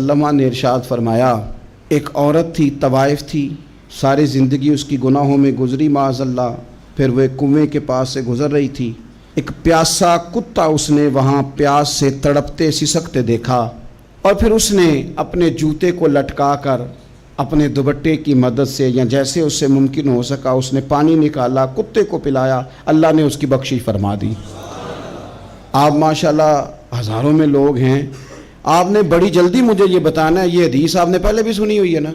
वसल्लम ने इरशाद फरमाया, एक औरत थी, तवाइफ थी, सारी ज़िंदगी उसकी गुनाहों में गुजरी माअज़ल्लाह। फिर वो एक कुएँ के पास से गुज़र रही थी, एक प्यासा कुत्ता उसने वहाँ प्यास से तड़पते सिसकते देखा, और फिर उसने अपने जूते को लटका कर अपने दुपट्टे की मदद से या जैसे उससे मुमकिन हो सका उसने पानी निकाला, कुत्ते को पिलाया, अल्लाह ने उसकी बख्शिश फरमा दी। आप माशाल्लाह हज़ारों में लोग हैं, आपने बड़ी जल्दी मुझे ये बताना है, ये हदीस आपने पहले भी सुनी हुई है ना?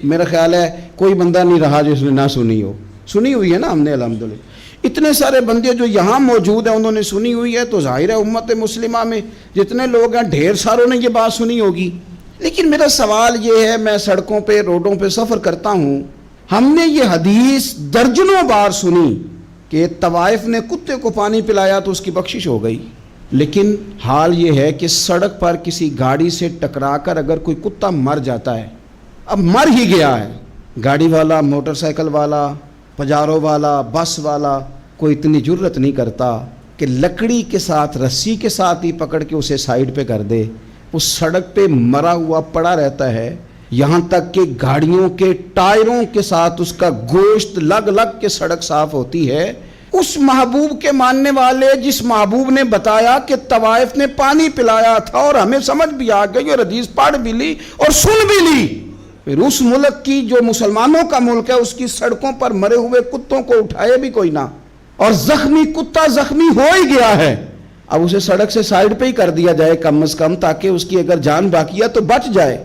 मेरा ख्याल है कोई बंदा नहीं रहा जिसने ना सुनी हो। सुनी हुई है ना हमने अल्हम्दुलिल्लाह। इतने सारे बंदे जो यहाँ मौजूद हैं उन्होंने सुनी हुई है, तो ज़ाहिर है उम्मत मुस्लिमा में जितने लोग हैं ढेर सारों ने ये बात सुनी होगी। लेकिन मेरा सवाल ये है, मैं सड़कों पे रोडों पे सफ़र करता हूँ, हमने ये हदीस दर्जनों बार सुनी कि तवाइफ ने कुत्ते को पानी पिलाया तो उसकी बख्शिश हो गई, लेकिन हाल ये है कि सड़क पर किसी गाड़ी से टकराकर अगर कोई कुत्ता मर जाता है, अब मर ही गया है, गाड़ी वाला, मोटरसाइकिल वाला, पजारो वाला, बस वाला कोई इतनी जुर्रत नहीं करता कि लकड़ी के साथ, रस्सी के साथ ही पकड़ के उसे साइड पे कर दे। उस सड़क पे मरा हुआ पड़ा रहता है, यहाँ तक कि गाड़ियों के टायरों के साथ उसका गोश्त लग लग के सड़क साफ होती है। उस महबूब के मानने वाले, जिस महबूब ने बताया कि तवाइफ ने पानी पिलाया था और हमें समझ भी आ गई और हदीस पढ़ भी ली और सुन भी ली, फिर उस मुल्क की जो मुसलमानों का मुल्क है उसकी सड़कों पर मरे हुए कुत्तों को उठाए भी कोई ना, और जख्मी कुत्ता जख्मी हो ही गया है, अब उसे सड़क से साइड पे ही कर दिया जाए कम से कम, ताकि उसकी अगर जान बाकी है तो बच जाए।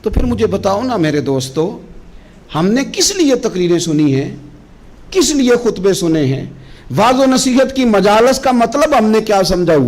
तो फिर मुझे बताओ ना मेरे दोस्तों, हमने किस लिए तकरीरें सुनी हैं, किस लिए खुतबे सुने हैं? वाज़ व नसीहत की मजालस का मतलब हमने क्या समझा हुआ?